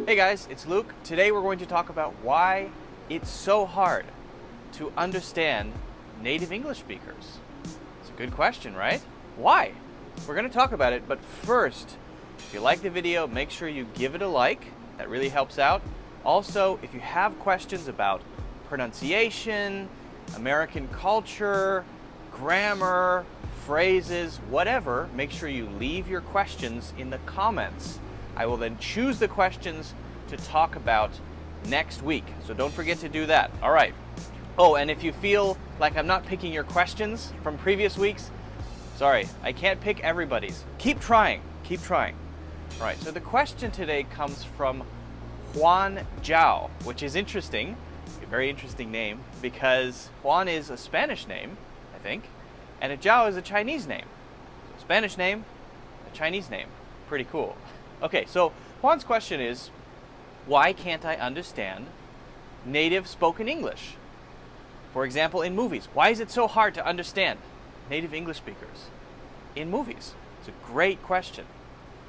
Hey guys, it's Luke. Today we're going to talk about why it's so hard to understand native English speakers. It's a good question, right? Why? We're going to talk about it, but first, if you like the video, make sure you give it a like. That really helps out. Also, if you have questions about pronunciation, American culture, grammar, phrases, whatever, make sure you leave your questions in the comments. I will then choose the questions to talk about next week. So don't forget to do that. All right. Oh, and if you feel like I'm not picking your questions from previous weeks, sorry, I can't pick everybody's. Keep trying. Keep trying. All right. So the question today comes from Juan Zhao, which is interesting. A very interesting name because Juan is a Spanish name, I think, and a Zhao is a Chinese name. So Spanish name, a Chinese name. Pretty cool. Okay, so Juan's question is, why can't I understand native spoken English? For example, in movies. Why is it so hard to understand native English speakers in movies? It's a great question.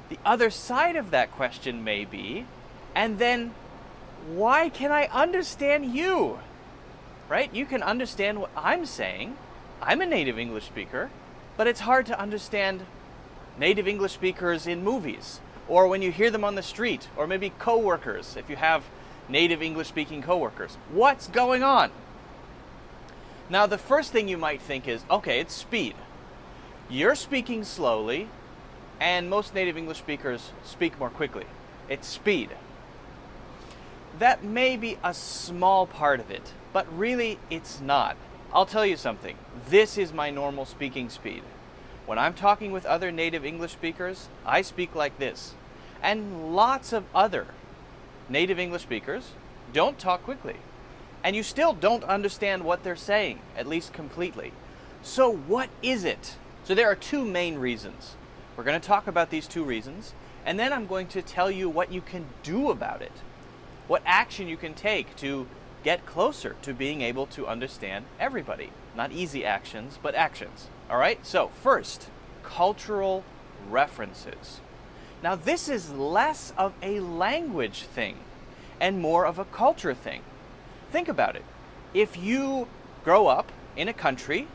The other side of that question may be, and then why can I understand you? Right? You can understand what I'm saying. I'm a native English speaker, but it's hard to understand native English speakers in movies, or when you hear them on the street, or maybe coworkers, if you have native English-speaking coworkers. What's going on? Now, the first thing you might think is, okay, it's speed. You're speaking slowly, and most native English speakers speak more quickly. It's speed. That may be a small part of it, but really it's not. I'll tell you something. This is my normal speaking speed. When I'm talking with other native English speakers, I speak like this. And lots of other native English speakers don't talk quickly. And you still don't understand what they're saying, at least completely. So what is it? So there are two main reasons. We're going to talk about these two reasons, and then I'm going to tell you what you can do about it. What action you can take to get closer to being able to understand everybody. Not easy actions, but actions. All right, so first, cultural references. Now this is less of a language thing and more of a culture thing. Think about it. If you grow up in a country,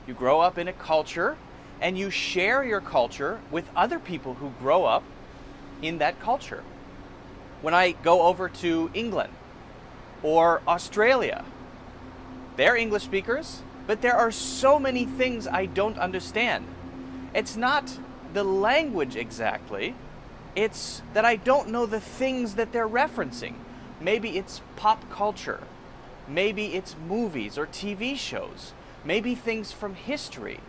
you grow up in a culture, and you share your culture with other people who grow up in that culture. When I go over to England or Australia, they're English speakers, but there are so many things I don't understand. It's not the language exactly, it's that I don't know the things that they're referencing. Maybe it's pop culture, maybe it's movies or TV shows, maybe things from history.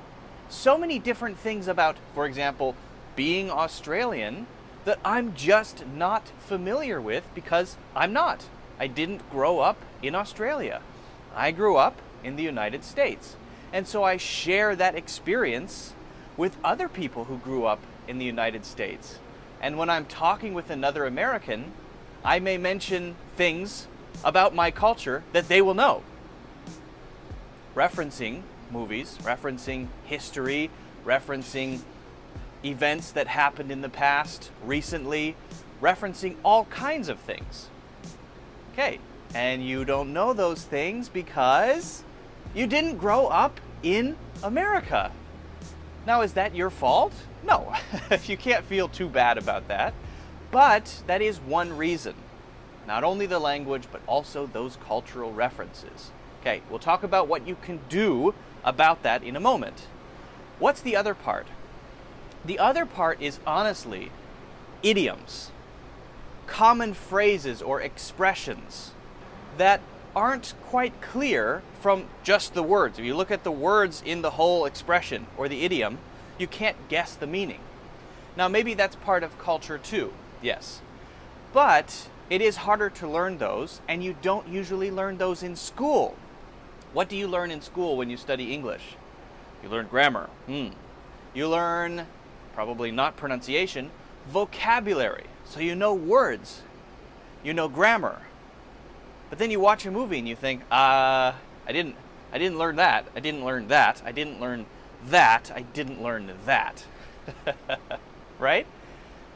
So many different things about, for example, being Australian that I'm just not familiar with because I'm not. I didn't grow up in Australia. I grew up in the United States. And so I share that experience with other people who grew up in the United States. And when I'm talking with another American, I may mention things about my culture that they will know. Referencing movies, referencing history, referencing events that happened in the past, recently, referencing all kinds of things. Okay, and you don't know those things because you didn't grow up in America. Now, is that your fault? No, you can't feel too bad about that. But that is one reason. Not only the language, but also those cultural references. Okay, we'll talk about what you can do about that in a moment. What's the other part? The other part is honestly idioms. Common phrases or expressions that aren't quite clear from just the words. If you look at the words in the whole expression or the idiom, you can't guess the meaning. Now maybe that's part of culture too, yes. But it is harder to learn those, and you don't usually learn those in school. What do you learn in school when you study English? You learn grammar. You learn, probably not pronunciation, vocabulary. So you know words, you know grammar. But then you watch a movie and you think, I didn't learn that, I didn't learn that, I didn't learn that, I didn't learn that. Right?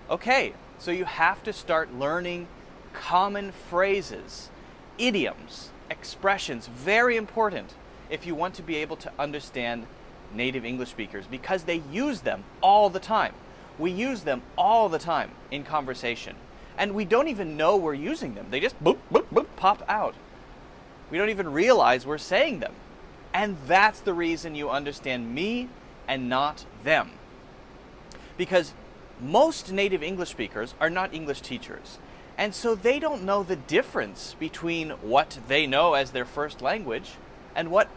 Okay, so you have to start learning common phrases, idioms, expressions, very important if you want to be able to understand native English speakers, because they use them all the time. We use them all the time in conversation. And we don't even know we're using them. They just boop, boop, boop, pop out. We don't even realize we're saying them. And that's the reason you understand me and not them. Because most native English speakers are not English teachers. And so they don't know the difference between what they know as their first language and what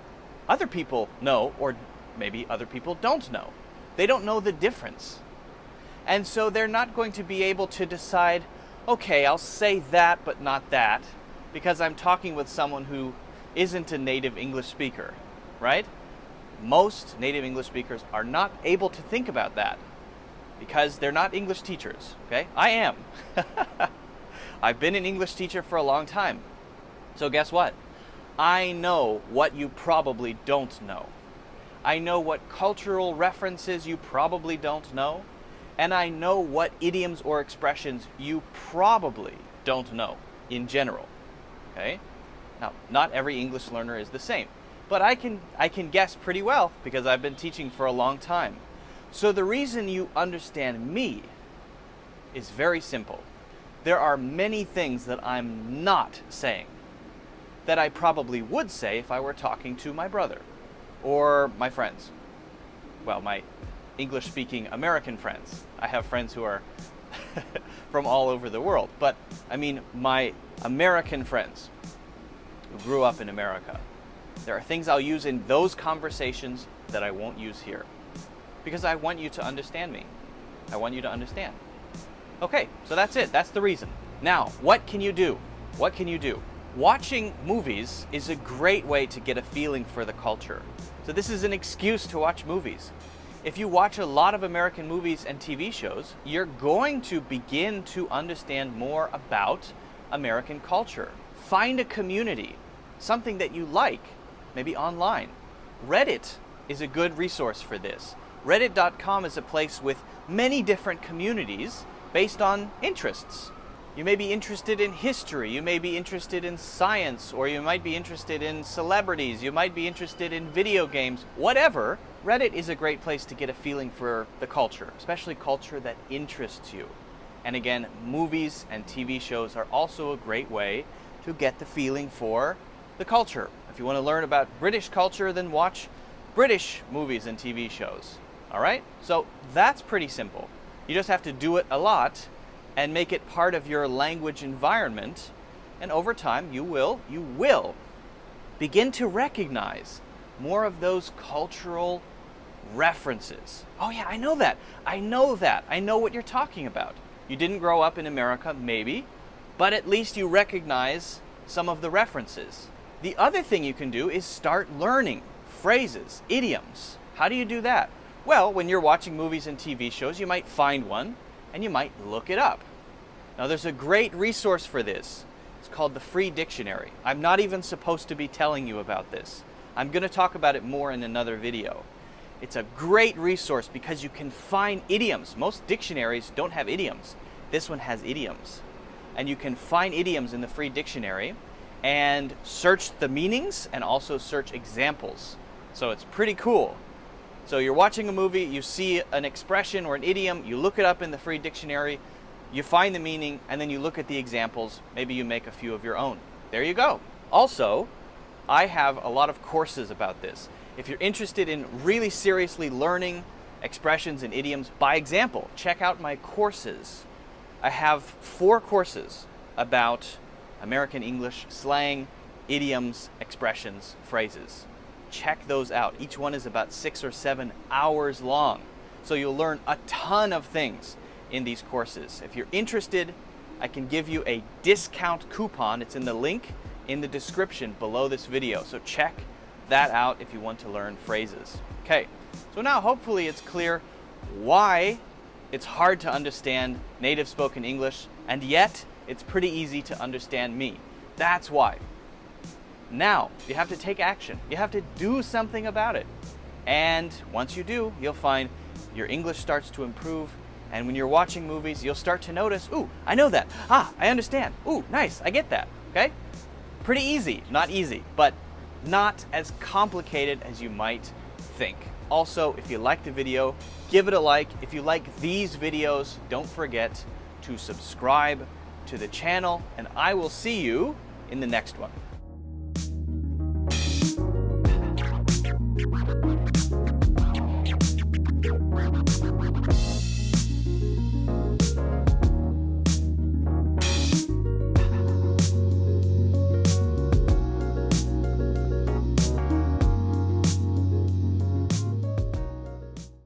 other people know, or maybe other people don't know. They don't know the difference. And so they're not going to be able to decide, okay, I'll say that but not that, because I'm talking with someone who isn't a native English speaker, right? Most native English speakers are not able to think about that because they're not English teachers, okay? I am. I've been an English teacher for a long time. So guess what? I know what you probably don't know. I know what cultural references you probably don't know. And I know what idioms or expressions you probably don't know in general, okay? Now, not every English learner is the same, but I can guess pretty well because I've been teaching for a long time. So the reason you understand me is very simple. There are many things that I'm not saying that I probably would say if I were talking to my brother or my friends. Well, my English-speaking American friends. I have friends who are from all over the world, but I mean my American friends who grew up in America. There are things I'll use in those conversations that I won't use here because I want you to understand me. I want you to understand. Okay, so that's it. That's the reason. Now, what can you do? What can you do? Watching movies is a great way to get a feeling for the culture. So this is an excuse to watch movies. If you watch a lot of American movies and TV shows, you're going to begin to understand more about American culture. Find a community, something that you like, maybe online. Reddit is a good resource for this. Reddit.com is a place with many different communities based on interests. You may be interested in history, you may be interested in science, or you might be interested in celebrities, you might be interested in video games, whatever. Reddit is a great place to get a feeling for the culture, especially culture that interests you. And again, movies and TV shows are also a great way to get the feeling for the culture. If you want to learn about British culture, then watch British movies and TV shows. All right? So that's pretty simple. You just have to do it a lot and make it part of your language environment. And over time, you will begin to recognize more of those cultural references. Oh yeah, I know that. I know that. I know what you're talking about. You didn't grow up in America, maybe, but at least you recognize some of the references. The other thing you can do is start learning phrases, idioms. How do you do that? Well, when you're watching movies and TV shows, you might find one and you might look it up. Now, there's a great resource for this. It's called the Free Dictionary. I'm not even supposed to be telling you about this. I'm going to talk about it more in another video. It's a great resource because you can find idioms. Most dictionaries don't have idioms. This one has idioms. And you can find idioms in the Free Dictionary and search the meanings and also search examples. So it's pretty cool. So you're watching a movie, you see an expression or an idiom, you look it up in the Free Dictionary, you find the meaning, and then you look at the examples. Maybe you make a few of your own. There you go. Also, I have a lot of courses about this. If you're interested in really seriously learning expressions and idioms by example, check out my courses. I have 4 courses about American English slang, idioms, expressions, phrases. Check those out. Each one is about 6 or 7 hours long. So you'll learn a ton of things in these courses. If you're interested, I can give you a discount coupon. It's in the link in the description below this video. So check that out if you want to learn phrases. Okay, so now hopefully it's clear why it's hard to understand native spoken English, and yet it's pretty easy to understand me. That's why. Now, you have to take action. You have to do something about it. And once you do, you'll find your English starts to improve And when you're watching movies, you'll start to notice, ooh, I know that. Ah, I understand. Ooh, nice, I get that. Okay? Pretty easy. Not easy, but not as complicated as you might think. Also, if you like the video, give it a like. If you like these videos, don't forget to subscribe to the channel, and I will see you in the next one.